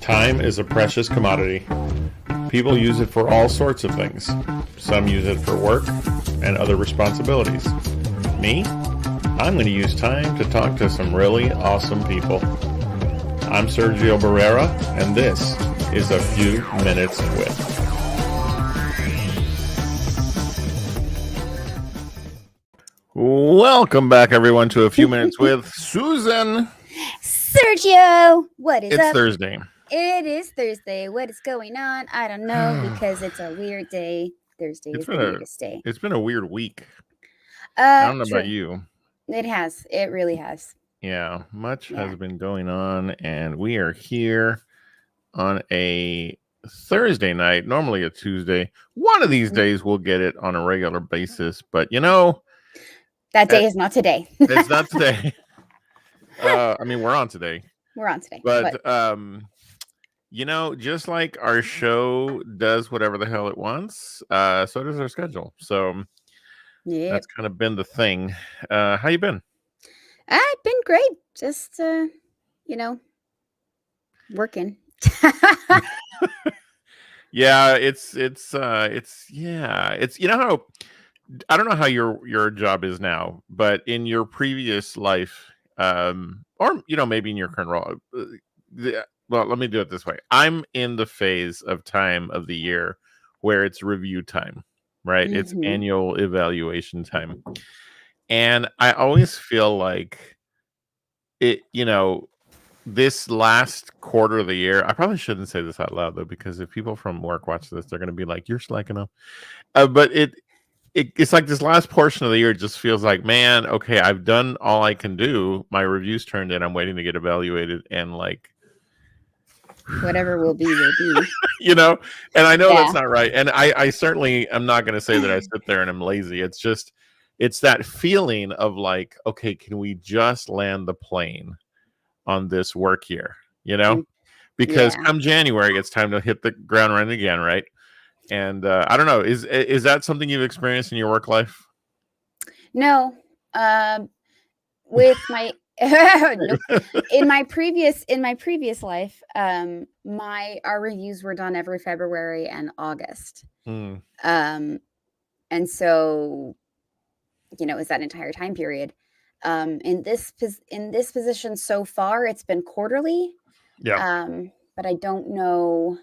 Time is a precious commodity. People use it for all sorts of things. Some use it for work and other responsibilities. Me? I'm going to use time to talk to some really awesome people. I'm Sergio Barrera, and this is A Few Minutes With. Welcome back, everyone, to A Few Minutes with Susan. Sergio, what is It's up? Thursday. It is Thursday. What is going on? I don't know because it's a weird day. Thursday is the weirdest day. It's been a weird week. I don't know True. about you. It has. It really has. Yeah, much has been going on, and we are here on a Thursday night, normally a Tuesday. One of these days we'll get it on a regular basis, but you know, that day is not today. It's not today. I mean, we're on today. We're on today. But you know, just like our show does whatever the hell it wants, so does our schedule. So that's kind of been the thing. How you been? I've been great. Just working. Yeah, it's you know how I don't know how your job is now, but in your previous life, or you know, maybe in your current role, well, let me do it this way. I'm in the phase of time of the year where it's review time, right? Mm-hmm. It's annual evaluation time. And I always feel like it, you know, this last quarter of the year, I probably shouldn't say this out loud though, because if people from work watch this, they're going to be like, you're slacking up. But it's like this last portion of the year just feels like, man, okay, I've done all I can do. My review's turned in. I'm waiting to get evaluated, and like whatever will be, you know. And I know that's not right. And I certainly am not going to say that I sit there and I'm lazy. It's just, it's that feeling of like, okay, can we just land the plane on this work year? You know, because come January, it's time to hit the ground running again, right? And I don't know, is that something you've experienced in your work life? No, with my in my previous life, our reviews were done every February and August, and so is that entire time period. In this position so far, it's been quarterly. But I don't know.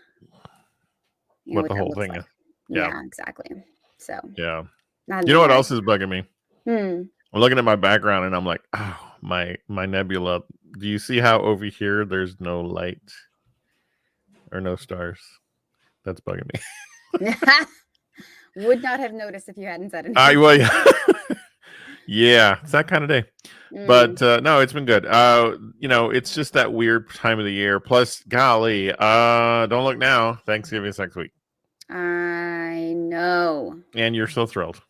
What the whole thing is. Yeah, exactly. So you know what else is bugging me? I'm looking at my background and I'm like, oh, my nebula. Do you see how over here there's no light or no stars? That's bugging me. Would not have noticed if you hadn't said anything. Well, yeah, it's that kind of day. But no, it's been good. You know, it's just that weird time of the year. Plus, golly, don't look now. Thanksgiving is next week. I know. And you're so thrilled.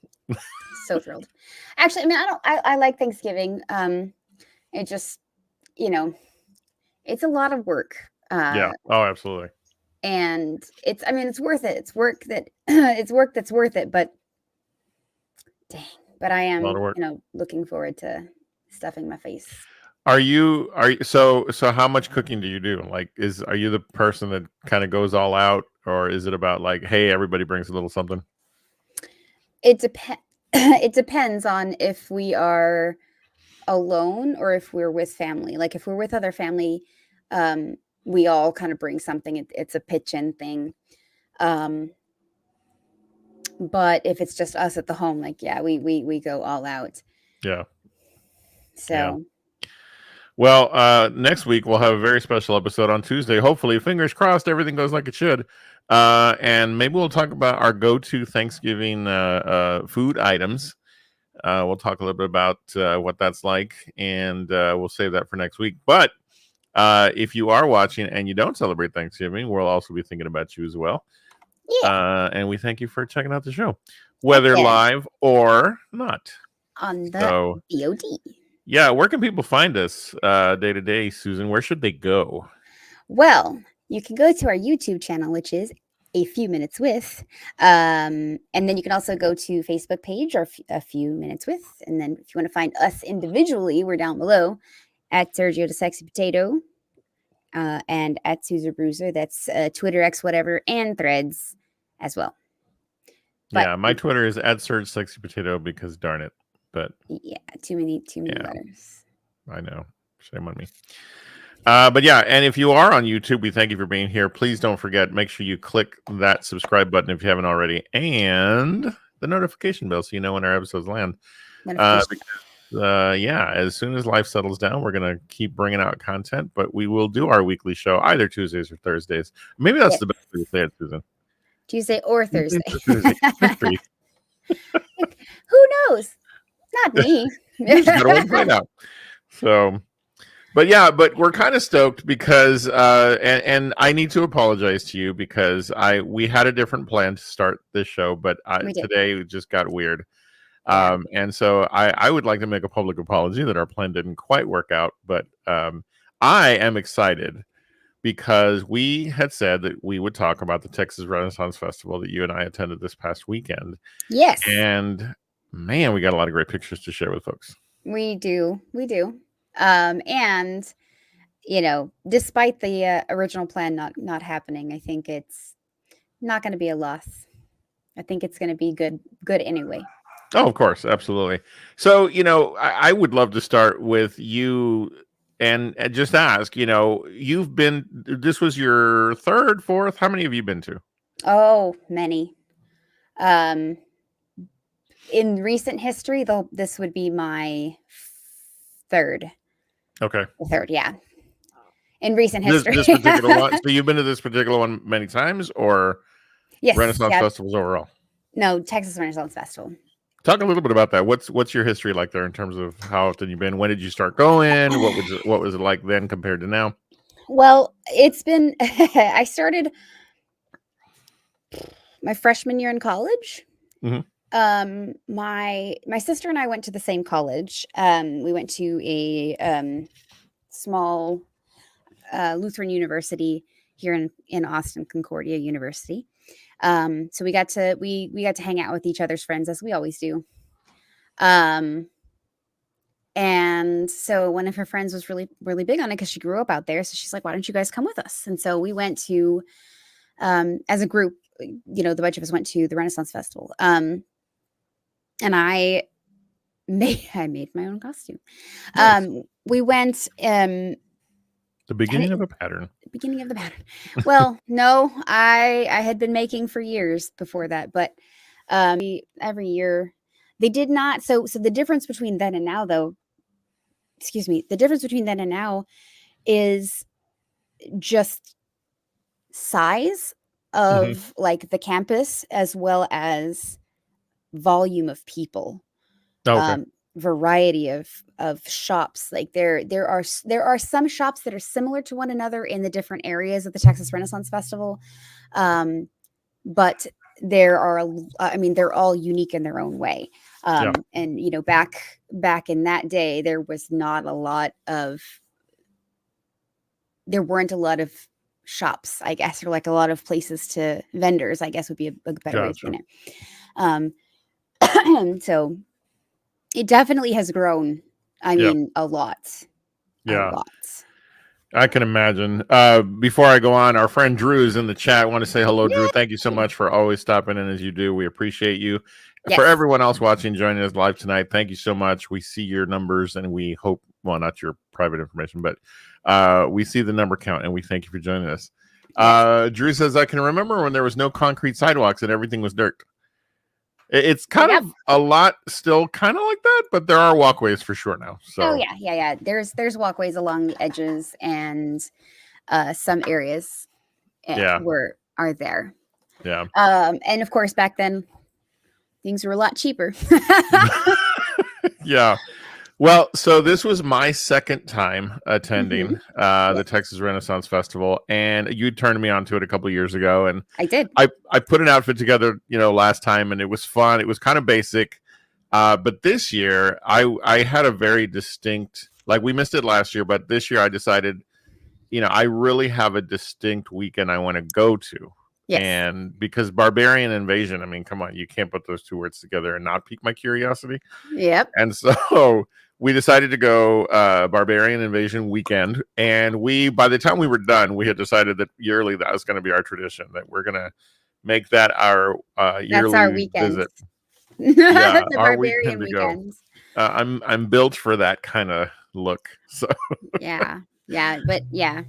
So thrilled. Actually, I mean, I like Thanksgiving. It just, it's a lot of work. Yeah. Oh, absolutely. And it's worth it. It's work that's worth it. But dang, but I am, looking forward to stuffing my face. So how much cooking do you do? Like, are you the person that kind of goes all out, or is it about like, hey, everybody brings a little something? It depends on if we are alone or if we're with family. Like if we're with other family, we all kind of bring something. It's a pitch-in thing. But if it's just us at the home, like, we go all out. Yeah. So. Yeah. Well, next week we'll have a very special episode on Tuesday. Hopefully, fingers crossed, everything goes like it should. And maybe we'll talk about our go-to Thanksgiving food items. We'll talk a little bit about what that's like, and we'll save that for next week. But if you are watching and you don't celebrate Thanksgiving, we'll also be thinking about you as well. Yeah. And we thank you for checking out the show, whether live or not. On the VOD. Yeah, where can people find us day to day, Susan? Where should they go? Well, you can go to our YouTube channel, which is A Few Minutes With. And then you can also go to Facebook page or A Few Minutes With. And then if you want to find us individually, we're down below at Sergio the Sexy Potato. and at Suzer Bruiser. That's Twitter, X, whatever, and Threads as well. But Yeah, my Twitter is at Surge Sexy Potato because darn it. But yeah, too many Yeah. letters. I know. Shame on me. But yeah, and if you are on YouTube, we thank you for being here. Please don't forget, make sure you click that subscribe button if you haven't already, and the notification bell so you know when our episodes land. Yeah, as soon as life settles down, we're gonna keep bringing out content, but we will do our weekly show either Tuesdays or Thursdays. Maybe that's the best way to say it, Susan. Tuesday or Thursday. Thursday. Who knows? Not me. You just gotta find out. So, but we're kind of stoked because, and I need to apologize to you because we had a different plan to start this show, but today it just got weird. And so I would like to make a public apology that our plan didn't quite work out, but I am excited because we had said that we would talk about the Texas Renaissance Festival that you and I attended this past weekend. Yes. And man, we got a lot of great pictures to share with folks. We do. And despite the original plan not happening, I think it's not going to be a loss. I think it's going to be good anyway. Oh, of course, absolutely. So, I would love to start with you and just ask, this was your third, fourth, how many have you been to? Oh, many. In recent history, this would be my third. Okay. Third, yeah. In recent history. This particular one. So you've been to this particular one many times, or yes, Renaissance festivals overall? No, Texas Renaissance Festival. Talk a little bit about that. What's your history like there in terms of how often you've been? When did you start going? What was it like then compared to now? Well, it's been I started my freshman year in college. Mm-hmm. My sister and I went to the same college. We went to a small Lutheran university here in Austin, Concordia University. So we got to hang out with each other's friends as we always do. And so one of her friends was really, really big on it because she grew up out there. So she's like, why don't you guys come with us? And so we went to, as a group, the bunch of us went to the Renaissance Festival. And I made my own costume. Nice. We went, the beginning of a pattern. Beginning of the pattern. Well, no, I had been making for years before that, but every year they did not. So the difference between then and now, though, the difference between then and now is just size of like the campus as well as volume of people. Okay. Variety of shops. Like there are some shops that are similar to one another in the different areas of the Texas Renaissance Festival, but they're all unique in their own way. And back in that day, there weren't a lot of shops, I guess, or like a lot of places to vendors, I guess would be a better way of saying it. So it definitely has grown. I mean, a lot. Yeah. A lot. I can imagine. Before I go on, our friend Drew is in the chat. I want to say hello, Drew. Thank you so much for always stopping in as you do. We appreciate you. Yes. For everyone else watching, joining us live tonight, thank you so much. We see your numbers and we hope, well, not your private information, but we see the number count and we thank you for joining us. Drew says, I can remember when there was no concrete sidewalks and everything was dirt. It's kind of a lot still kind of like that, but there are walkways for sure now. So. Oh yeah. There's walkways along the edges and some areas are there. Yeah. And of course back then things were a lot cheaper. Yeah. Well, so this was my second time attending the Texas Renaissance Festival, and you turned me on to it a couple of years ago, and I did. I put an outfit together, last time, and it was fun. It was kind of basic, but this year I had a very distinct. Like we missed it last year, but this year I decided, I really have a distinct weekend I want to go to. Yes. And because Barbarian Invasion, I mean, come on, you can't put those two words together and not pique my curiosity. Yep. And so we decided to go Barbarian Invasion weekend, and by the time we were done, we had decided that yearly that was going to be our tradition, that we're going to make that our That's our yearly weekends. visit. Yeah, The our weekend barbarian to go. weekends. I'm built for that kind of look. So Yeah. But yeah,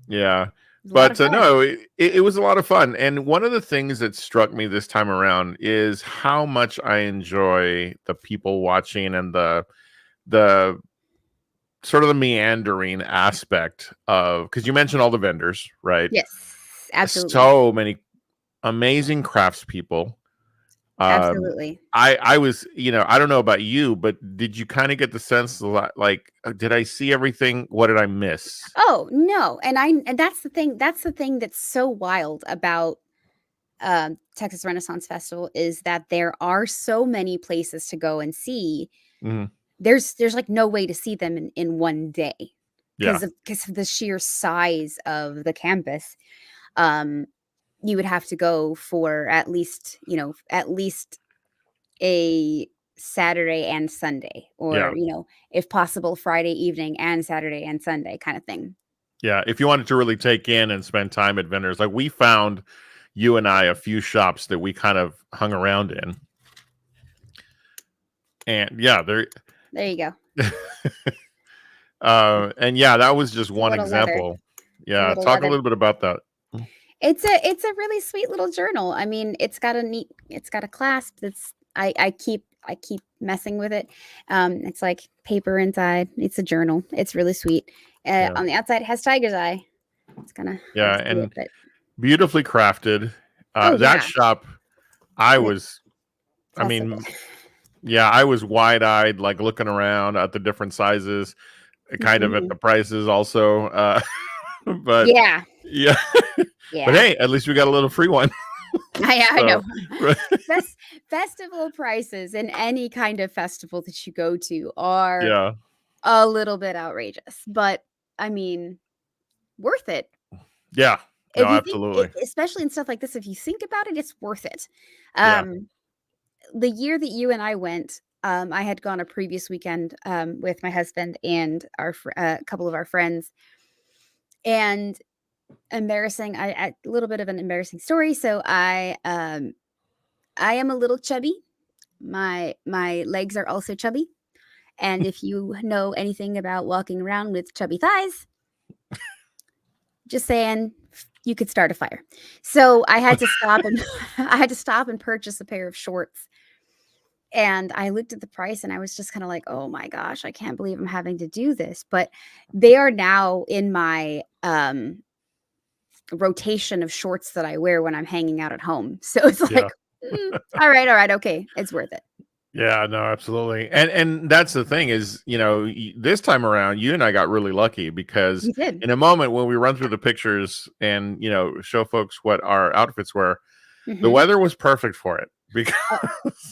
yeah, it's a lot but of fun. no, it was a lot of fun. And one of the things that struck me this time around is how much I enjoy the people watching and the sort of the meandering aspect of, because you mentioned all the vendors, right? Yes, absolutely. So many amazing craftspeople. Absolutely. I was, I don't know about you, but did you kind of get the sense like, did I see everything? What did I miss? Oh, no. And that's the thing. That's the thing that's so wild about Texas Renaissance Festival is that there are so many places to go and see. Mhm. There's like no way to see them in one day Yeah, because of the sheer size of the campus. Um, you would have to go for at least a Saturday and Sunday, yeah, or if possible, Friday evening and Saturday and Sunday kind of thing. yeah. If you wanted to really take in and spend time at vendors, like we found, you and I, a few shops that we kind of hung around in, and yeah, there. There you go. And yeah, that was just It's a one little leather. example. It's a Yeah, little talk a leather. little bit about that. It's a really sweet little journal. I mean, it's got a clasp that's I keep messing with it. It's like paper inside. It's a journal. It's really sweet. Yeah, On the outside it has tiger's eye. It's kind of hard yeah, to see it, and but beautifully crafted. oh That yeah, shop, I and was, I accessible. mean, yeah, I was wide eyed, like looking around at the different sizes, kind of at Mhm. the prices also. But Yeah, yeah, but yeah. hey, at least we got a little free one. I So, know. Festival prices in any kind of festival that you go to are yeah, a little bit outrageous, but I mean, worth it. yeah, no, If you think, absolutely. especially in stuff like this, if you think about it, it's worth it. Yeah, Um, the year that you and I went, I had gone a previous weekend with my husband and a couple of our friends, and a little bit of an embarrassing story. So I am a little chubby. My legs are also chubby. And if you know anything about walking around with chubby thighs, just saying, you could start a fire. So I had to stop and I had to stop and purchase a pair of shorts. And I looked at the price and I was just kind of like, "Oh my gosh, I can't believe I'm having to do this." But they are now in my rotation of shorts that I wear when I'm hanging out at home. So it's yeah. like, all right, okay, it's worth it. Yeah, no, absolutely. And that's the thing is, this time around, you and I got really lucky because We did. in a moment when we run through the pictures and, show folks what our outfits were, the Hmm. weather was perfect for it because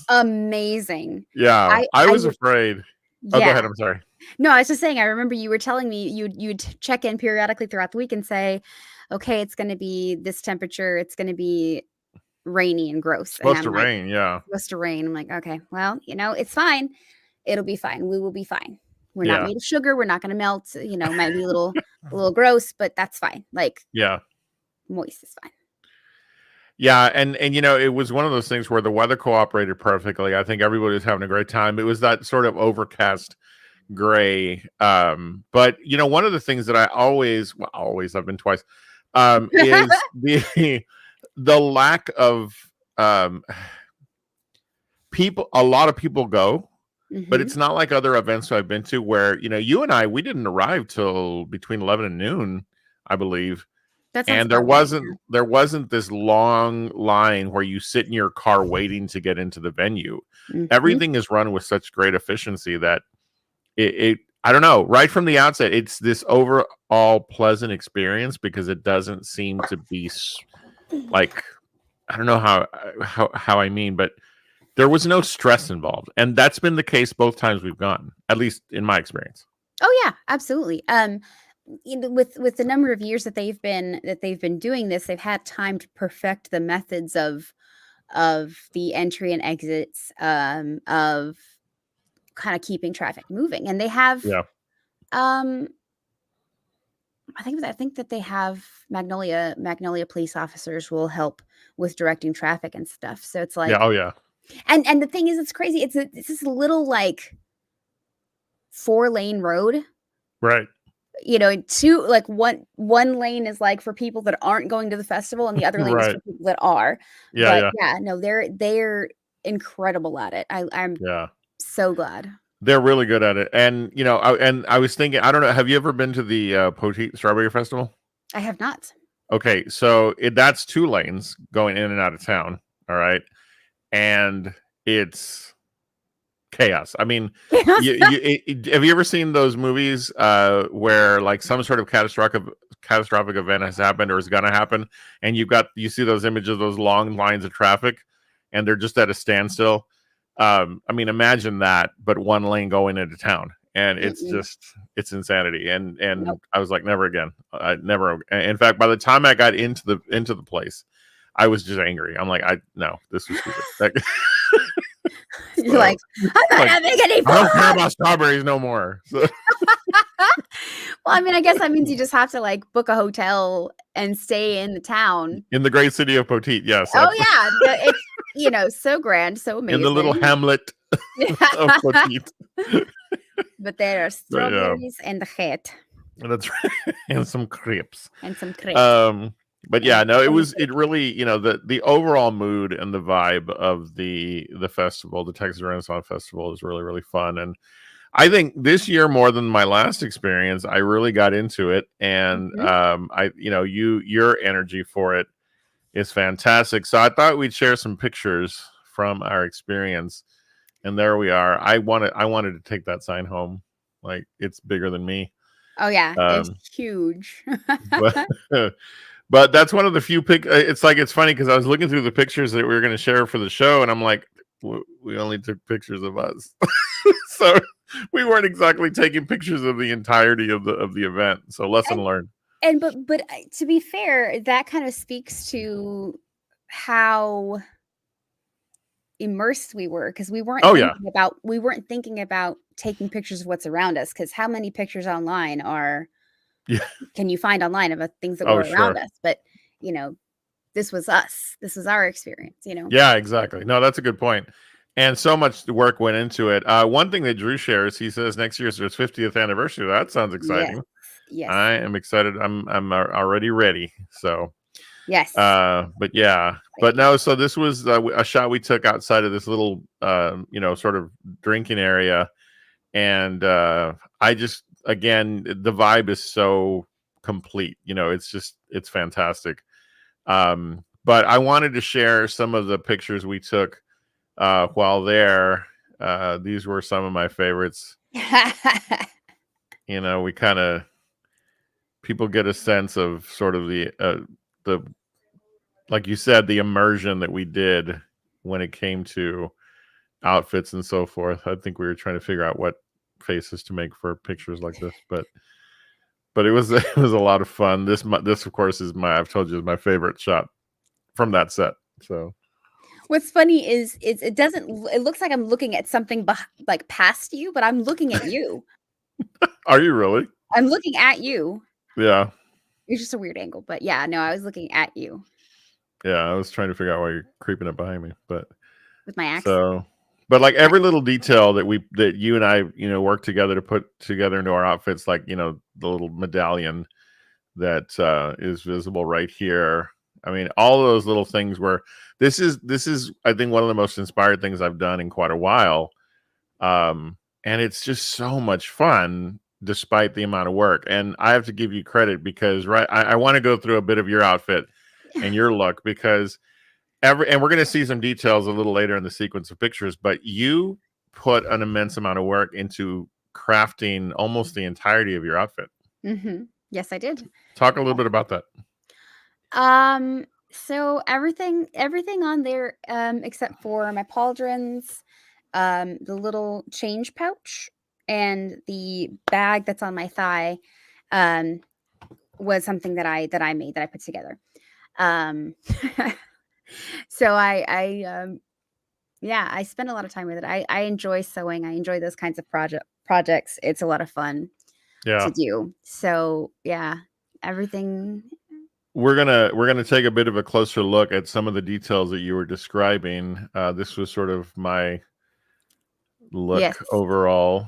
Amazing. yeah, I I was was afraid. Oh, go Yeah. ahead. I'm sorry. No, I was just saying, I remember you were telling me you'd check in periodically throughout the week and say, "Okay, it's gonna be this temperature, it's gonna be rainy and gross." And Supposed I'm to like, rain. Yeah. "Supposed to rain." I'm like, "Okay, well, it's fine. It'll be fine. We will be fine. We're not Yeah. made of sugar, we're not gonna melt, might be a little gross, but that's fine. Like, Yeah. moist is fine." Yeah, and it was one of those things where the weather cooperated perfectly. I think everybody was having a great time. It was that sort of overcast gray. But one of the things that I always, well, always, I've been twice, is the lack of um people. A lot of people go, but Mhm. it's not like other events I've been to where, you and I, we didn't arrive till between 11 and noon, I believe. That sounds And there about right, wasn't there wasn't this long line where you sit in your car waiting to get into the venue. yeah. Mhm. Everything is run with such great efficiency that it I don't know, right from the outset, it's this overall pleasant experience because it doesn't seem to be like, I don't know how I mean, but there was no stress involved, and that's been the case both times we've gone, at least in my experience. Oh yeah, absolutely. With the number of years that they've been doing this, they've had time to perfect the methods of the entry and exits, of kind of keeping traffic moving. And they have, Yeah. I think that they have Magnolia police officers will help with directing traffic and stuff. So it's Yeah. like, Oh yeah. and the thing is, it's crazy. It's this little like 4-lane road. Right. You know, two, like one lane is like for people that aren't going to the festival, and the other lane is Right. for people that are. Yeah. But Yeah. yeah, no, they're incredible at it. I'm Yeah. so glad. They're really good at it. And I was thinking, I don't know, have you ever been to the Poteet Strawberry Festival? I have not. Okay, so that's 2 lanes going in and out of town. All right, and it's chaos. I mean, have you ever seen those movies where like some sort of catastrophic event has happened or is going to happen, and you see those images of those long lines of traffic, and they're just at a standstill? I mean, imagine that, but 1 lane going into town, and it's insanity. And Nope. I was like, never again. I never. In fact, by the time I got into the place, I was just angry. I'm like, no, this was stupid. You're like, I'm not having any fun. I don't care about strawberries no more. So. Well, I mean, I guess that means you just have to like book a hotel and stay in the town. In the great city of Poteet, yes. Oh yeah, it's so grand, so amazing. In the little hamlet of Poteet. But there are strawberries and the het. That's right. And some crepes. And some crepes. But yeah, no, it really, the overall mood and the vibe of the festival, the Texas Renaissance Festival, is really, really fun. And I think this year, more than my last experience, I really got into it. And your energy for it is fantastic. So I thought we'd share some pictures from our experience. And there we are. I wanted to take that sign home. Like, it's bigger than me. Oh yeah, it's huge. But that's one of the few it's funny because I was looking through the pictures that we were going to share for the show, and I'm like, we only took pictures of us. So we weren't exactly taking pictures of the entirety of the event. So lesson learned. And but to be fair, that kind of speaks to how immersed we were, because we weren't thinking about taking pictures of what's around us, because how many pictures online can you find online of things that were around us? But this was us. This was our experience. Yeah, exactly. No, that's a good point. And so much work went into it. One thing that Drew shares, he says next year is his 50th anniversary. That sounds exciting. Yes. I am excited. I'm already ready. So yes. But yeah, but no. So this was a shot we took outside of this little sort of drinking area, and I just, again, the vibe is so complete. It's fantastic. But I wanted to share some of the pictures we took while there. These were some of my favorites. We kind of, people get a sense of sort of the like you said, the immersion that we did when it came to outfits and so forth. I think we were trying to figure out what faces to make for pictures like this, but it was a lot of fun. This of course is I've told you, is my favorite shot from that set. So what's funny is it looks like I'm looking at something like past you, but I'm looking at you. Are you really? I'm looking at you. Yeah. It's just a weird angle, but yeah, no, I was looking at you. Yeah, I was trying to figure out why you're creeping up behind me, but with my axe. So, but like every little detail that you and I, work together to put together into our outfits, like, the little medallion that is visible right here. I mean, all of those little things where this is, I think, one of the most inspired things I've done in quite a while. And it's just so much fun despite the amount of work. And I have to give you credit because, I want to go through a bit of your outfit and your look, because and we're going to see some details a little later in the sequence of pictures, but you put an immense amount of work into crafting almost the entirety of your outfit. Mm-hmm. Yes, I did. Talk a little bit about that. So everything on there, except for my pauldrons, the little change pouch, and the bag that's on my thigh, was something that I made, that I put together. So I Yeah, I spend a lot of time with it. I enjoy sewing. I enjoy those kinds of projects. It's a lot of fun to Yeah. do. So yeah, everything. We're gonna take a bit of a closer look at some of the details that you were describing. This was sort of my Yes. look overall,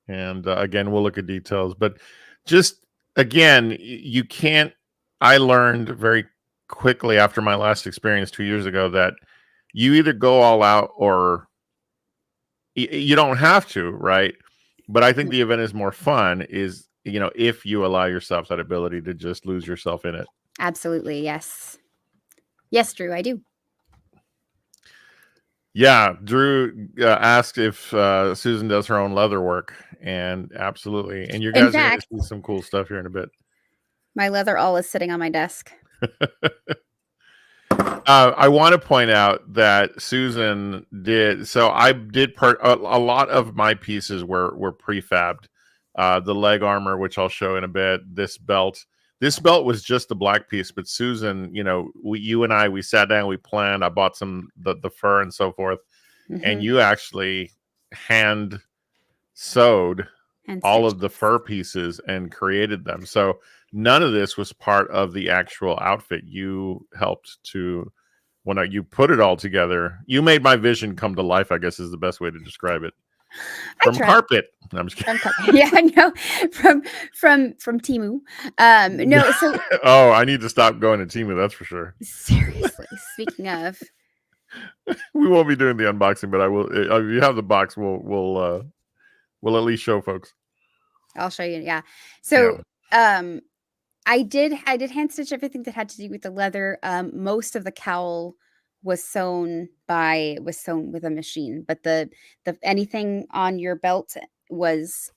and again, we'll look at details. But just again, you can't. I learned very quickly after my last experience 2 years ago that you either go all out or you don't have to, right? But I think the event is more fun is, if you allow yourself that ability to just lose yourself in it. Absolutely. Yes. Yes, Drew, I do. Yeah, Drew asked if Susan does her own leather work, and absolutely. And you In guys are going to fact, see some cool stuff here in a bit. my leather all is sitting on my desk. I want to point out that Susan did. So I did a lot of my pieces were prefabbed. The leg armor, which I'll show in a bit. This belt. This belt was just the black piece, but Susan, you and I, we sat down, we planned. I bought the fur and so forth, and you actually hand sewed And all stitches. of the fur pieces and created them. So none of this was part of the actual outfit. You helped to, when you put it all together, you made my vision come to life, I guess is the best way to describe it. From carpet. No, I'm just kidding. Yeah, no, from Temu. No, so oh, I need to stop going to Temu, that's for sure. seriously, speaking of, we won't be doing the unboxing, but I will. If you have the box, we'll at least show folks. I'll show you. Yeah. So, I did hand stitch everything that had to do with the leather. Most of the cowl was sewn with a machine, but the anything on your belt was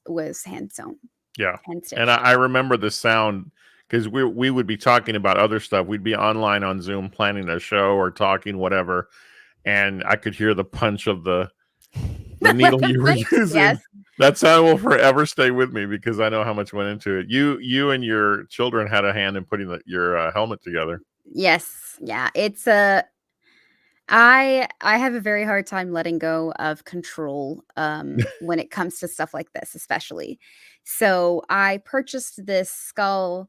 hand sewn. Yeah. Hand stitched. And I remember the sound because we would be talking about other stuff. We'd be online on Zoom planning a show or talking whatever, and I could hear the punch of the needle you were using. Yes. That sound will forever stay with me because I know how much went into it. You and your children had a hand in putting your helmet together. Yes. Yeah. It's I have a very hard time letting go of control when it comes to stuff like this, especially. So I purchased this skull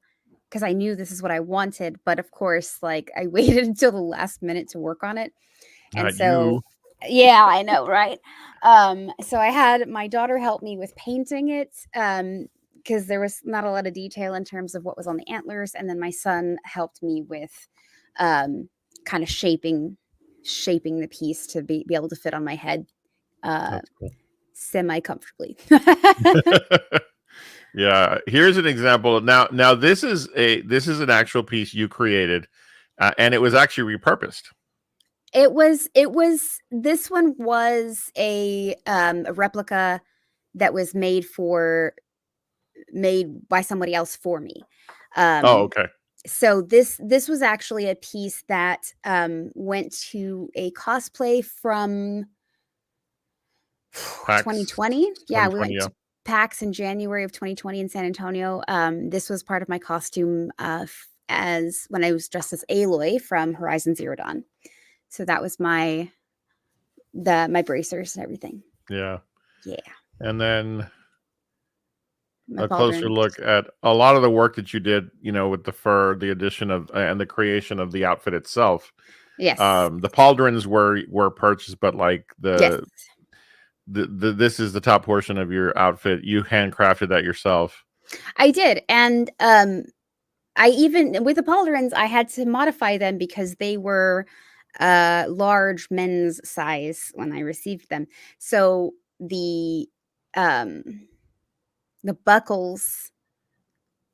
because I knew this is what I wanted, but of course, like I waited until the last minute to work on it. And Not so you. yeah, I know, right? So I had my daughter help me with painting it because there was not a lot of detail in terms of what was on the antlers, and then my son helped me with kind of shaping the piece to be able to fit on my head Cool. semi comfortably. Yeah, here's an example. Now this is an actual piece you created, and it was actually repurposed. It was this one was a replica that was made by somebody else for me. Oh, okay. So this was actually a piece that went to a cosplay from PAX 2020. Yeah, we went yeah. to PAX in January of 2020 in San Antonio. This was part of my costume as when I was dressed as Aloy from Horizon Zero Dawn. So that was my bracers and everything. Yeah. Yeah. And then My a closer pauldron. look at a lot of the work that you did, with the fur, the addition of and the creation of the outfit itself. Yes. The pauldrons were purchased, but like Yes. this is the top portion of your outfit. You handcrafted that yourself. I did. And I even with the pauldrons, I had to modify them because they were large men's size when I received them. So the buckles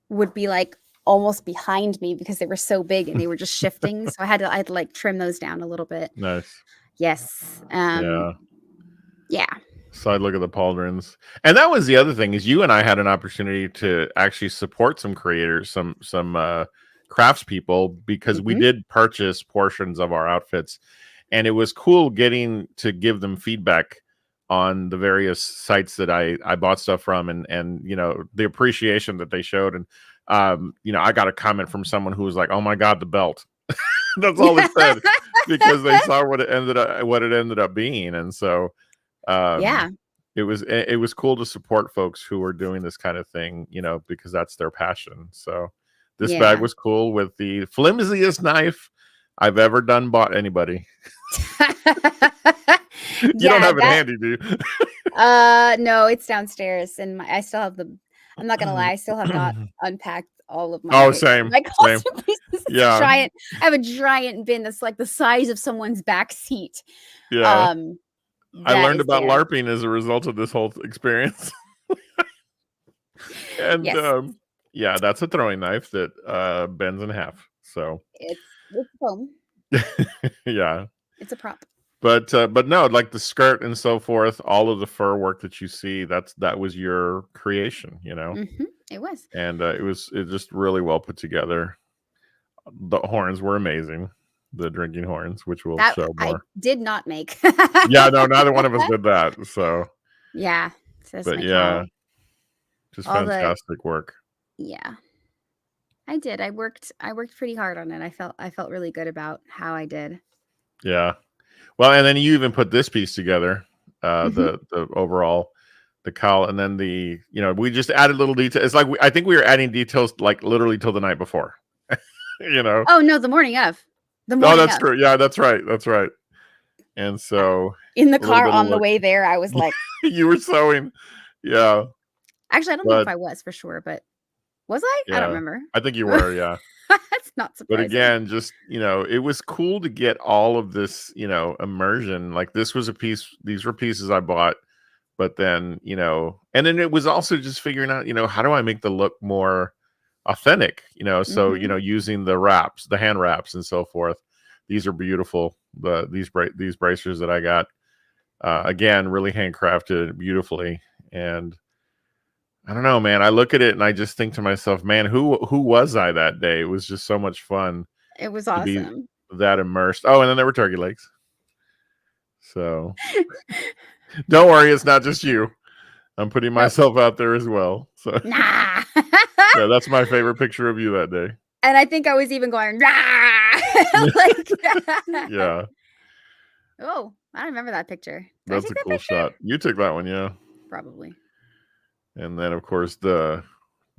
would be like almost behind me because they were so big and they were just shifting. So I had to like trim those down a little bit. Nice. Yes. Yeah. Side look at the pauldrons. And that was the other thing is you and I had an opportunity to actually support some creators, some craftspeople, because we did purchase portions of our outfits, and it was cool getting to give them feedback on the various sites that I bought stuff from, and the appreciation that they showed. And I got a comment from someone who was like, "Oh my god, the belt." That's all it said. because they saw what it ended up being, and so Yeah. it was cool to support folks who were doing this kind of thing, because that's their passion. So this bag Yeah. was cool with the flimsiest knife I've ever bought anybody. You don't have it handy, do you? No, it's downstairs, and I still have I'm not gonna lie, I still have not unpacked all of my Same. costume pieces. It's Yeah. giant. I have a giant bin that's like the size of someone's back seat. Yeah. I That learned is about there. LARPing as a result of this whole experience. And Yes. yeah, that's a throwing knife that bends in half. So It's foam. yeah. It's a prop. But no, like the skirt and so forth, all of the fur work that you see, that was your creation, It was. and it just really well put together. The horns were amazing, the drinking horns, which we'll show I more. did not make. Yeah, no, neither one of us did that. So Yeah. Says but my yeah, cow. just All fantastic work. Yeah. I did. I worked pretty hard on it. I felt really good about how I did. Yeah. Well, and then you even put this piece together, Mhm. the overall, the cowl, and then we just added little details. It's like I think we were adding details like literally till the night before. Oh no, the morning of. Oh, that's true. Yeah, that's right. That's right. And so In the a little car bit of on the look. way there, I was like, You were sewing. Yeah. actually, I don't know if But I was for sure, but was I? I don't yeah, remember. I think you were. Yeah. That's not But surprising. again, just it was cool to get all of this, immersion. Like this was a piece. These were pieces I bought, but then and then it was also just figuring out, how do I make the look more authentic? So Mhm. using the hand wraps, and so forth. These are beautiful. These bracers that I got, again, really handcrafted beautifully. And I don't know, man. I look at it and I just think to myself, man, who was I that day? It was just so much fun It was to be awesome. that immersed. Oh, and then there were turkey legs. So don't worry, it's not just you. I'm putting myself out there as well. So Nah. yeah, that's my favorite picture of you that day. And I think I was even going, "Rah!" like, Yeah, oh, I remember that picture. Did I that's take a that cool picture? shot. You took that one, yeah. Probably. And then of course the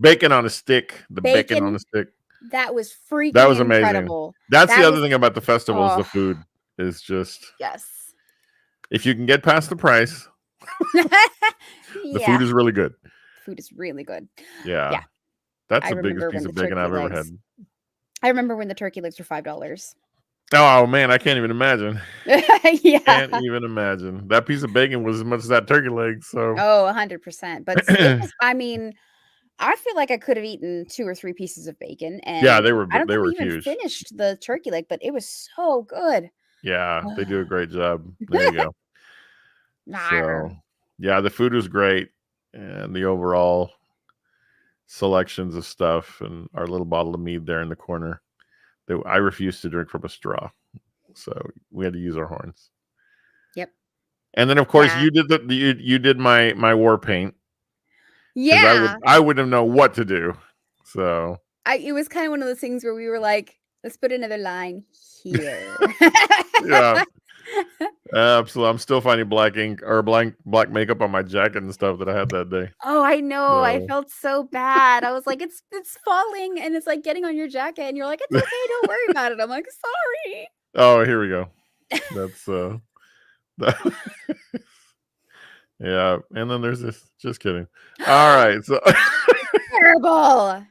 bacon on a stick. The bacon on a stick. That was freaking That was amazing. incredible. That's That the other was- thing about the festival is the Oh. food is just, Yes. if you can get past the price, the food is really good. Food is really good. Yeah. Yeah. That's I the biggest remember piece when of the bacon I've turkey ever had. legs- I remember when the turkey legs were $5. Oh man, I can't even imagine. Yeah. Can't even imagine. That piece of bacon was as much as that turkey leg. So Oh, 100%. But it was, I mean, I feel like I could have eaten 2 or 3 pieces of bacon, and yeah, I don't they think we were even huge. finished the turkey leg, but it was so good. Yeah, they do a great job. There you go. So yeah, the food was great, and the overall selections of stuff, and our little bottle of mead there in the corner that I refused to drink from a straw, so we had to use our horns. Yep. And then of course Yeah. you did my war paint. Yeah. I wouldn't know what to do. So It was kind of one of those things where we were like, let's put another line here. yeah, absolutely. I'm still finding black ink or black makeup on my jacket and stuff that I had that day. Oh, I know. I So- felt so bad. I was like, it's falling and it's like getting on your jacket, and you're like, it's okay, don't worry about it. I'm like, sorry. Oh, here we go. That's yeah. And then there's this. Just kidding. All right. So Terrible.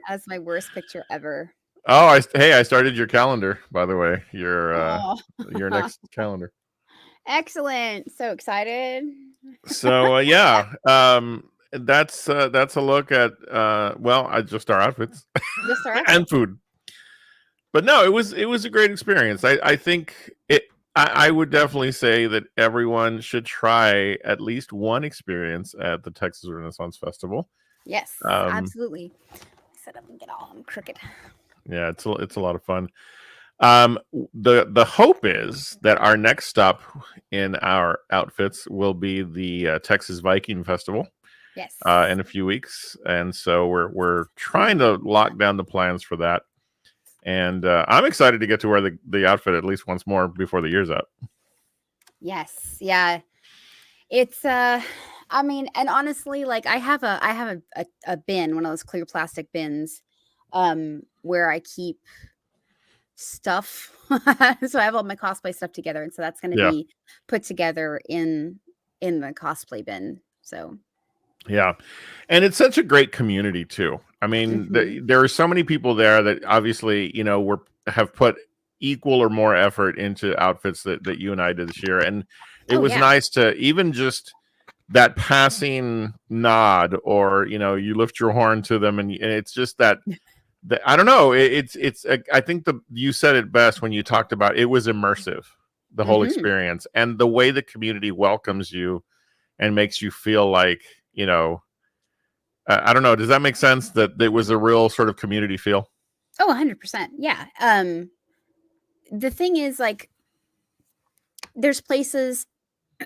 That's my worst picture ever. oh, I started your calendar, by the way. Oh, Your next calendar. excellent. So excited. So yeah. That's a look at just our outfits Just our and food. But no, it was a great experience. I think I would definitely say that everyone should try at least one experience at the Texas Renaissance Festival. Yes, Um, absolutely. Sit up and get all crooked. Yeah, it's a lot of fun. The hope is that our next stop in our outfits will be the Texas Viking Festival Yes. in a few weeks, and so we're trying to lock down the plans for that. And I'm excited to get to wear the outfit at least once more before the year's up. Yes. Yeah. It's I mean, and honestly, like I have a bin, one of those clear plastic bins, where I keep stuff. So I have all my cosplay stuff together, and so that's going to Yeah. be put together in the cosplay bin. So Yeah. And it's such a great community too. I mean, mhm. there are so many people there that obviously, have put equal or more effort into outfits that you and I did this year. And it Oh was yeah. nice to even just that passing nod, or, you lift your horn to them, and it's just that, I don't know. I think you said it best when you talked about it was immersive, the whole Mhm. experience, and the way the community welcomes you and makes you feel like, I don't know. Does that make sense? That it was a real sort of community feel? Oh, 100%. Yeah. The thing is, like, there's places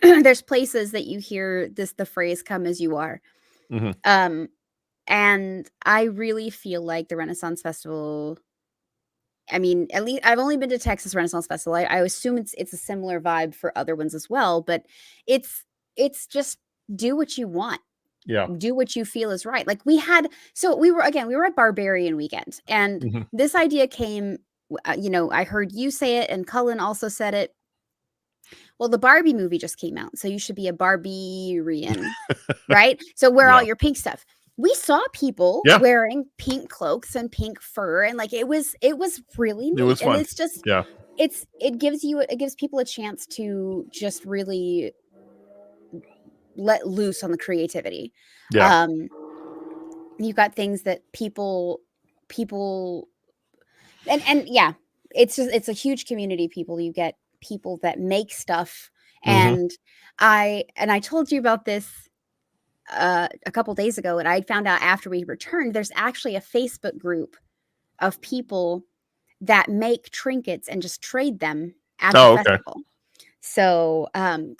there's places that you hear the phrase "come as you are." Hmm. Um, and I really feel like the Renaissance Festival, I mean, at least I've only been to Texas Renaissance Festival. I assume it's a similar vibe for other ones as well, but it's it's just do what you want. Yeah. Do what you feel is right. Like we were at Barbarian Weekend, and Hmm. this idea came, I heard you say it and Cullen also said it. Well, the Barbie movie just came out, so you should be a Barbarian, right? So wear all Yeah. your pink stuff. We saw people Yeah. wearing pink cloaks and pink fur, and like it was really It was neat. And fun. it's just Yeah. it gives people a chance to just really let loose on the creativity. Yeah. Um, you've got things that people and yeah, it's a huge community. People, you get people that make stuff, Hmm. and I told you about this a couple days ago, and I found out after we returned there's actually a Facebook group of people that make trinkets and just trade them at the Oh, okay. festival. So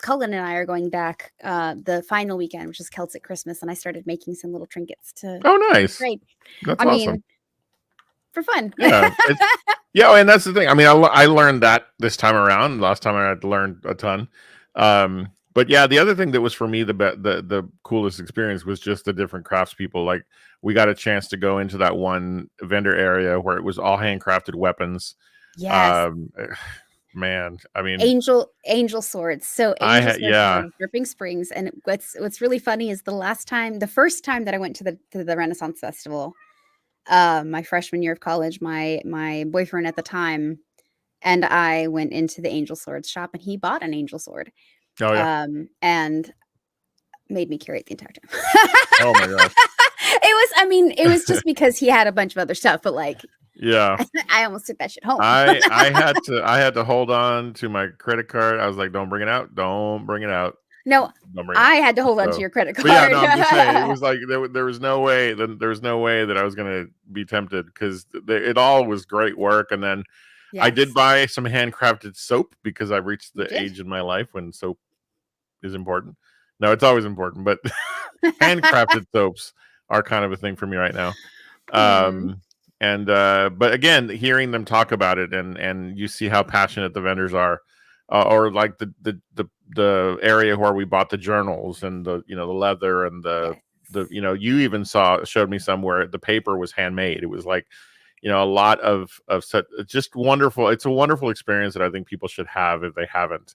Cullen and I are going back the final weekend, which is Celtic Christmas, and I started making some little trinkets Oh, to nice. trade. That's I awesome. mean, for fun. Yeah. Yeah, and that's the thing. I mean, I learned that this time around. Last time I had learned a ton. But yeah, the other thing that was for me the coolest experience was just the different craftspeople. Like, we got a chance to go into that one vendor area where it was all handcrafted weapons. Yes. Um, Man, I mean, Angel swords. So Angel swords are yeah. from Dripping Springs, and what's really funny is the first time that I went to the Renaissance Festival, my freshman year of college, my boyfriend at the time and I went into the Angel Swords shop, and he bought an angel sword, Oh yeah. and made me carry it the entire time. Oh my gosh. I mean, it was just because he had a bunch of other stuff, but like, Yeah. I almost took that shit home. I had to hold on to my credit card. I was like, don't bring it out. Don't bring it out. No, Don't bring it out. I had to hold on to So, your credit but yeah, no, card. I'm just saying it was like there was no way that I was gonna be tempted, because it all was great work. And then I did Yes, buy some handcrafted soap because I reached you the did. age in my life when soap is important. No, it's always important, but handcrafted soaps are kind of a thing for me right now. Hmm. And But again, hearing them talk about it, and you see how passionate the vendors are, or like the area where we bought the journals, and the leather, and Yes. you even showed me somewhere the paper was handmade. It was like, a lot of such just wonderful. It's a wonderful experience that I think people should have if they haven't.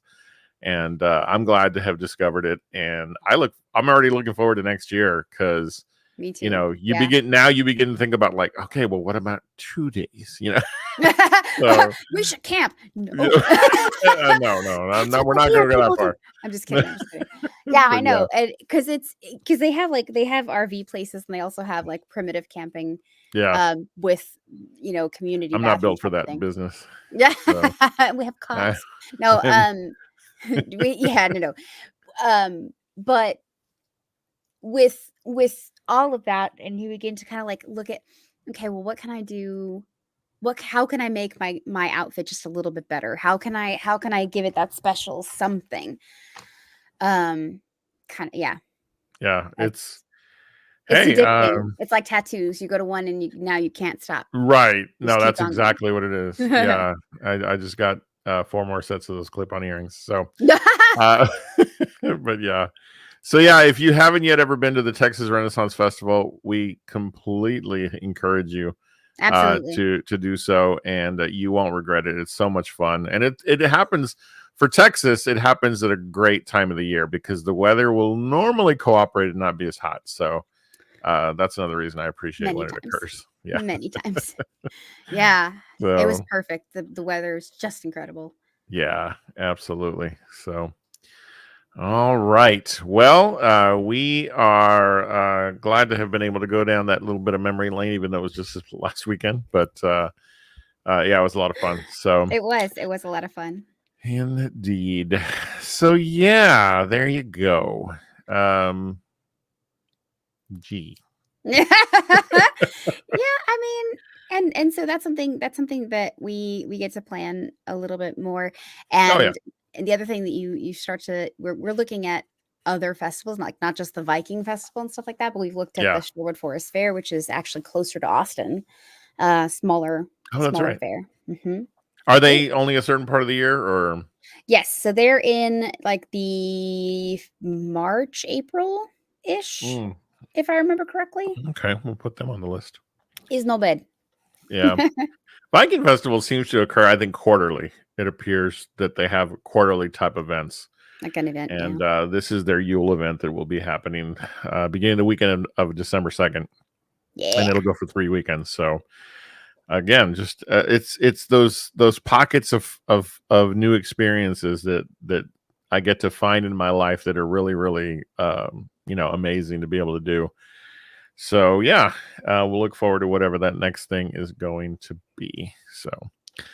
And I'm glad to have discovered it. And I'm already looking forward to next year, because Me too. Yeah. you begin to think about, like, okay, well, what about 2 days? So We should camp. No. no, That's no, what we're the not VR going to go that people do. far. I'm just kidding. I'm just kidding. Yeah, I But yeah, know. Because they have RV places, and they also have like primitive camping yeah, with community I'm not bathrooms built for type of that thing. business. Yeah. So We have I, cots. No, I'm, no. But with all of that, and you begin to kind of like look at, okay, well, what can I do? How can I make my outfit just a little bit better? How can I give it that special something? Um kind of, yeah. yeah, That's It's Hey, addicting. It's like tattoos. You go to one and now you can't stop. right. You No, just keep that's on going. exactly what it is. Yeah. I just got 4 more sets of those clip-on earrings. So, uh, but yeah. So yeah, if you haven't yet ever been to the Texas Renaissance Festival, we completely encourage you Absolutely. to do so, and you won't regret it. It's so much fun, and it happens for Texas. It happens at a great time of the year because the weather will normally cooperate and not be as hot. So that's another reason I appreciate Many when it times. occurs. Yeah. Many times. Yeah. It was So perfect. The weather is just incredible. yeah, absolutely. So. All right. Well, we are glad to have been able to go down that little bit of memory lane, even though it was just this last weekend. But yeah, it was a lot of fun. So, It was. It was a lot of fun. indeed. So, yeah, there you go. Gee. Yeah, I mean, and so that's something that we get to plan a little bit more. Oh, yeah. And the other thing that you start to we're looking at other festivals, like not just the Viking Festival and stuff like that, but we've looked at Yeah. the Sherwood Forest Fair, which is actually closer to Austin, smaller Oh, that's right. fair. Hmm. Are they only a certain part of the year or? Yes, so they're in like the March, April ish, Mm, if I remember correctly. okay, we'll put them on the list. Is no bad. Yeah. Viking Festival seems to occur, I think, quarterly. It appears that they have quarterly type events. Like an event, And yeah. this is their Yule event that will be happening beginning the weekend of December 2nd. And Yeah. it'll go for 3 weekends. So again, just it's those pockets of new experiences that I get to find in my life that are really, really amazing to be able to do. So yeah, we'll look forward to whatever that next thing is going to be. So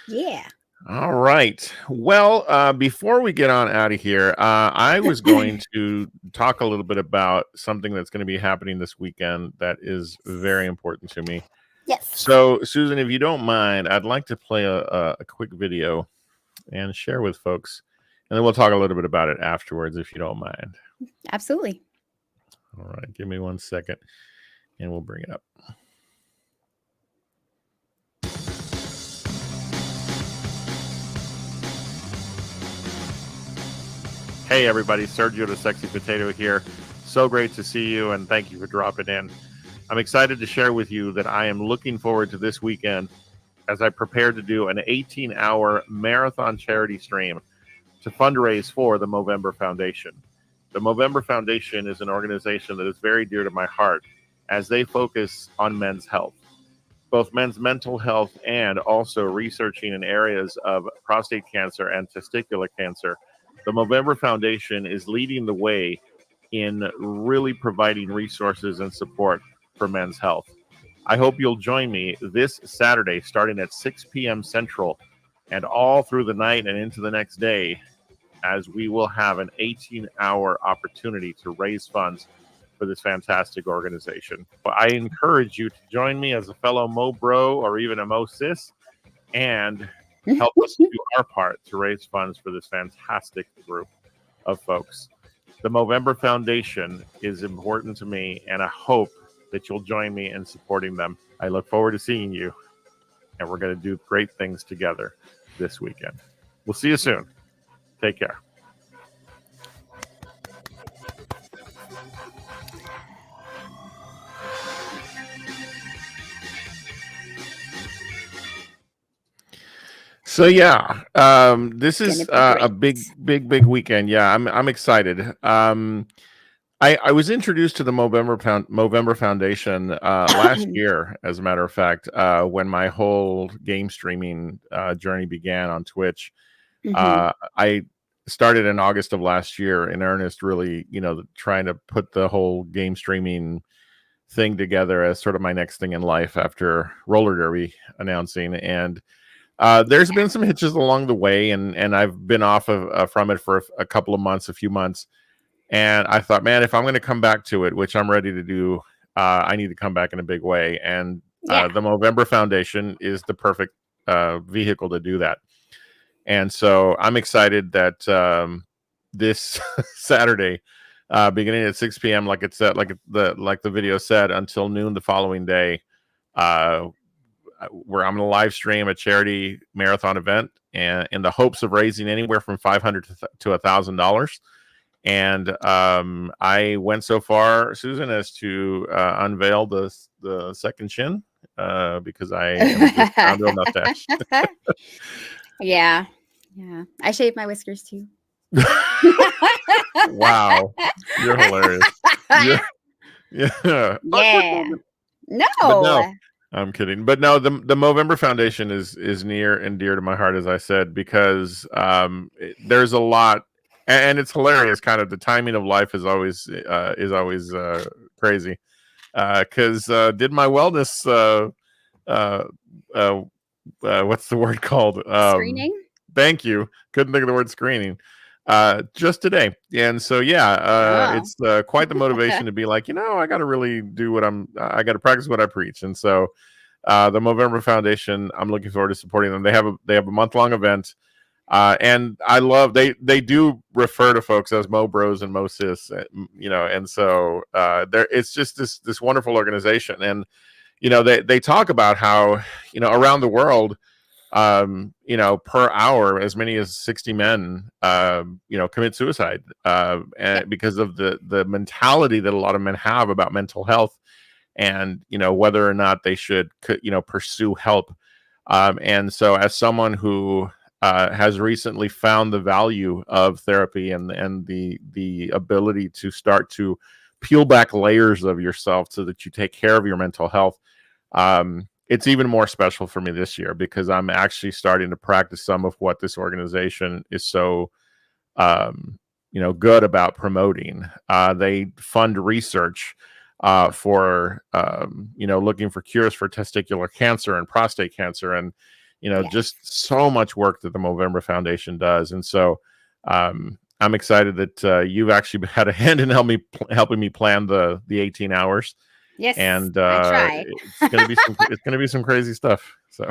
Yeah. all right. Well, before we get on out of here, I was going to talk a little bit about something that's going to be happening this weekend that is very important to me. Yes. So, Susan, if you don't mind, I'd like to play a quick video and share with folks, and then we'll talk a little bit about it afterwards, if you don't mind. Absolutely. All right. Give me 1 second, and we'll bring it up. Hey everybody, Sergio the Sexy Potato here. So great to see you, and thank you for dropping in. I'm excited to share with you that I am looking forward to this weekend as I prepare to do an 18-hour marathon charity stream to fundraise for the Movember Foundation. The Movember Foundation is an organization that is very dear to my heart as they focus on men's health, both men's mental health and also researching in areas of prostate cancer and testicular cancer. The Movember Foundation is leading the way in really providing resources and support for men's health. I hope you'll join me this Saturday starting at 6 p.m. Central and all through the night and into the next day, as we will have an 18-hour opportunity to raise funds for this fantastic organization. I encourage you to join me as a fellow Mo Bro or even a Mo Sis and help us do our part to raise funds for this fantastic group of folks. The Movember Foundation is important to me, and I hope that you'll join me in supporting them. I look forward to seeing you, and we're going to do great things together this weekend. We'll see you soon. Take care. So yeah, this is a big weekend. Yeah, I'm excited. I was introduced to the Movember Foundation last year, as a matter of fact, when my whole game streaming journey began on Twitch. I started in August of last year in earnest, really, trying to put the whole game streaming thing together as sort of my next thing in life after roller derby announcing. And there's been some hitches along the way, and I've been off from it for a couple of months, a few months. And I thought, man, if I'm going to come back to it, which I'm ready to do, I need to come back in a big way. And the Movember Foundation is the perfect vehicle to do that. And so I'm excited that this Saturday beginning at 6 p.m. like it said, like the video said, until noon the following day. Where I'm going to live stream a charity marathon event, and in the hopes of raising anywhere from $500 to $1,000. And I went so far, Susan, as to unveil the second chin because I am just down to a mustache. Yeah. I shave my whiskers too. Wow, you're hilarious. Yeah. No. But no, I'm kidding. But no, the Movember Foundation is near and dear to my heart, as I said, because there's a lot, and it's hilarious. Kind of the timing of life is always crazy. Because did my wellness what's the word called? Screening. Thank you. Couldn't think of the word screening. Just today. And so, it's quite the motivation to be like, I got to really do I got to practice what I preach. And so, the Movember Foundation, I'm looking forward to supporting them. They have a month-long event. And I love, they do refer to folks as Mo Bros and Mo Sis, and so, it's just this wonderful organization. And, they talk about how, around the world, per hour, as many as 60 men, commit suicide, and because of the mentality that a lot of men have about mental health, and whether or not they should, pursue help. And so, as someone who has recently found the value of therapy and the ability to start to peel back layers of yourself so that you take care of your mental health, it's even more special for me this year because I'm actually starting to practice some of what this organization is so, good about promoting. They fund research for, looking for cures for testicular cancer and prostate cancer, and, just so much work that the Movember Foundation does. And so, I'm excited that you've actually had a hand in helping me plan the 18 hours. Yes, and I try. it's gonna be some crazy stuff. So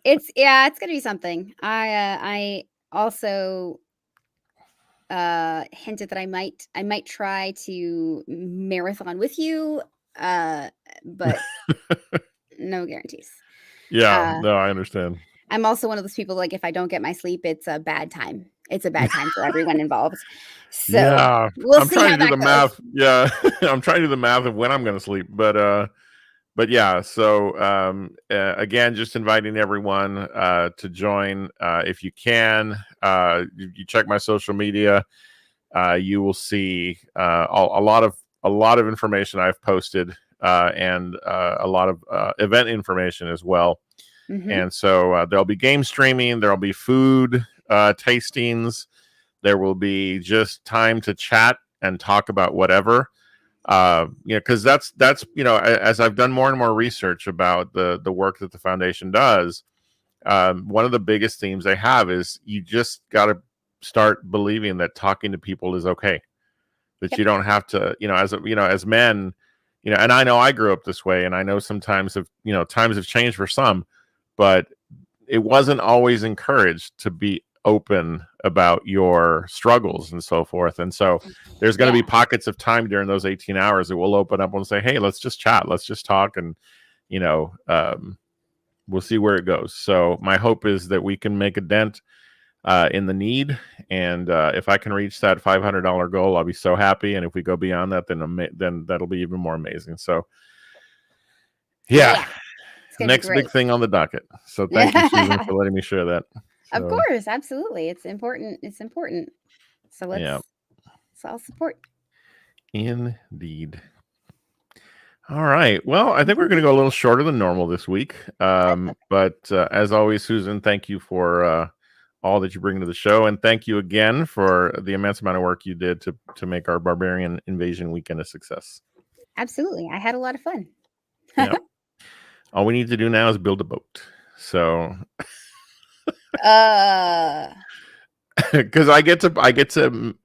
it's gonna be something. I also hinted that I might try to marathon with you, but no guarantees. Yeah, no, I understand. I'm also one of those people, like, if I don't get my sleep, it's a bad time. It's a bad time for everyone involved. So Yeah, we'll I'm see trying how to do that the goes. math. Yeah, I'm trying to do the math of when I'm going to sleep, but yeah. So again, just inviting everyone to join if you can. You check my social media. You will see a lot of information I've posted, and a lot of event information as well. Mhm. And so there'll be game streaming, there'll be food tastings, there will be just time to chat and talk about whatever. Because that's as I've done more and more research about the work that the foundation does, one of the biggest themes they have is you just got to start believing that talking to people is okay. That Yep. you don't have to, as men, and I know I grew up this way, and I know sometimes times have changed for some, but it wasn't always encouraged to be open about your struggles and so forth. And so there's going to be pockets of time during those 18 hours that we'll open up and say, hey, let's just chat, let's just talk, and we'll see where it goes. So my hope is that we can make a dent in the need, and if I can reach that $500 goal, I'll be so happy. And if we go beyond that, then that'll be even more amazing. So yeah. Next big thing on the docket. So thank you, Susan, for letting me share that. So, of course, absolutely. It's important. So let's all support. Indeed. All right. Well, I think we're going to go a little shorter than normal this week. But as always, Susan, thank you for all that you bring to the show. And thank you again for the immense amount of work you did to make our Barbarian Invasion weekend a success. Absolutely. I had a lot of fun. Yeah. All we need to do now is build a boat. So because I get to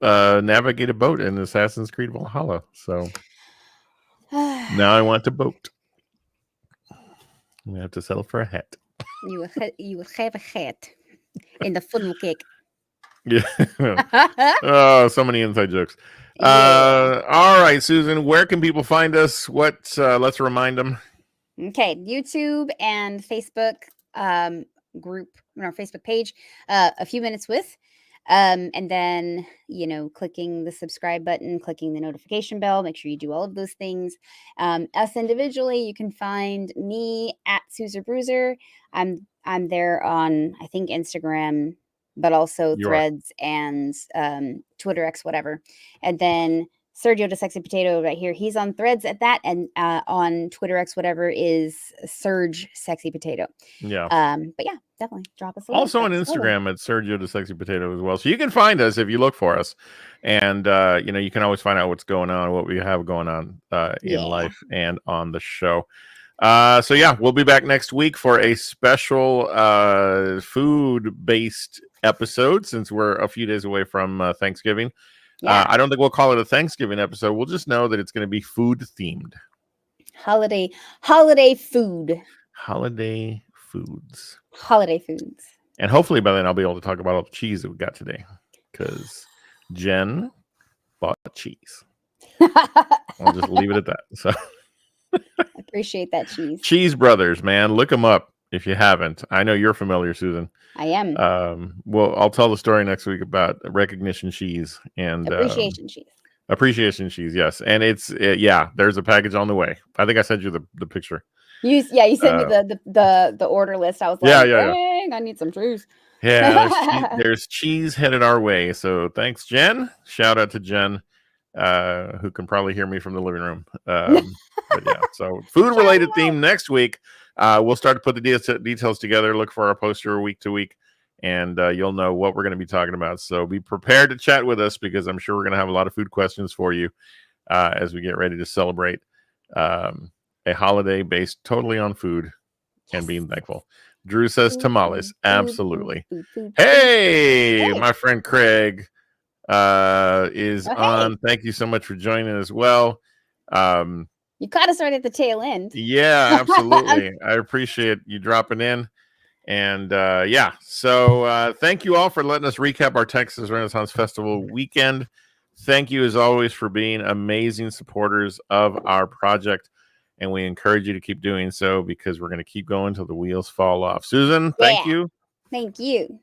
navigate a boat in Assassin's Creed Valhalla. So now I want a boat. We have to settle for a hat. You will have a hat in the funnel cake. Yeah. Oh, so many inside jokes. Yeah. All right, Susan, where can people find us? Let's remind them. Okay, YouTube and Facebook group, our Facebook page, A Few Minutes With, and then clicking the subscribe button, clicking the notification bell. Make sure you do all of those things. Us individually, you can find me at Suzer Bruiser. I'm there on I think Instagram, but also You are. Threads and Twitter X whatever, and then Sergio the Sexy Potato right here. He's on Threads at that, and on Twitter X whatever is Serge Sexy Potato. Yeah. But yeah, definitely drop us a Also on link. Instagram at Sergio the Sexy Potato as well. So you can find us if you look for us, and you can always find out what's going on, what we have going on in life and on the show. So yeah, we'll be back next week for a special food-based episode since we're a few days away from Thanksgiving. Yeah. I don't think we'll call it a Thanksgiving episode. We'll just know that it's going to be food themed. Holiday food. Holiday foods. Holiday foods. And hopefully by then I'll be able to talk about all the cheese that we got today. Because Jen bought cheese. I'll just leave it at that. So Appreciate that cheese. Cheese Brothers, man. Look them up if you haven't. I know you're familiar, Susan. I am. Well, I'll tell the story next week about recognition cheese and appreciation cheese. Appreciation cheese, yes. And there's a package on the way. I think I sent you the picture. You sent me the order list. I was like, dang, I need some cheese. Yeah, there's cheese headed our way. So thanks, Jen. Shout out to Jen, who can probably hear me from the living room. But yeah, so food related theme next week. We'll start to put the details together. Look for our poster week to week, and you'll know what we're going to be talking about. So be prepared to chat with us because I'm sure we're going to have a lot of food questions for you as we get ready to celebrate a holiday based totally on food and being thankful. Drew says tamales. Absolutely. Hey, my friend Craig is on. Thank you so much for joining as well. You caught us right at the tail end. Yeah, absolutely. I appreciate you dropping in. And so thank you all for letting us recap our Texas Renaissance Festival weekend. Thank you, as always, for being amazing supporters of our project. And we encourage you to keep doing so because we're going to keep going till the wheels fall off. Susan, thank you. Thank you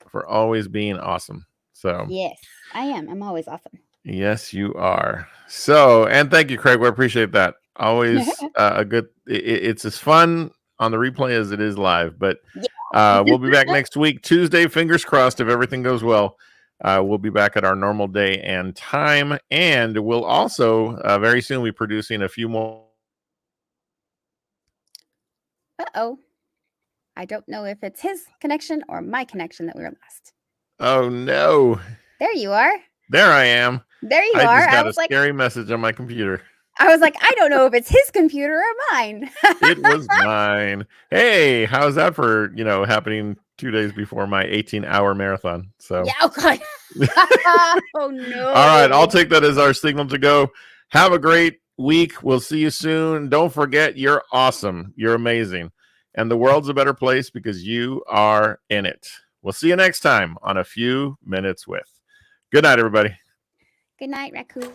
for always being awesome. So yes, I am. I'm always awesome. Yes, you are. So, and thank you, Craig. We appreciate that. Always a good. It's as fun on the replay as it is live. But we'll be back next week, Tuesday. Fingers crossed if everything goes well. We'll be back at our normal day and time, and we'll also very soon be producing a few more. I don't know if it's his connection or my connection that we were lost. Oh no! There you are. There I am. There you are. I just got a scary message on my computer. I was like, I don't know if it's his computer or mine. It was mine. Hey, how's that for, happening 2 days before my 18-hour marathon? So yeah, okay. Oh no. All right, I'll take that as our signal to go. Have a great week. We'll see you soon. Don't forget, you're awesome. You're amazing. And the world's a better place because you are in it. We'll see you next time on A Few Minutes With. Good night, everybody. Good night, Raccoon.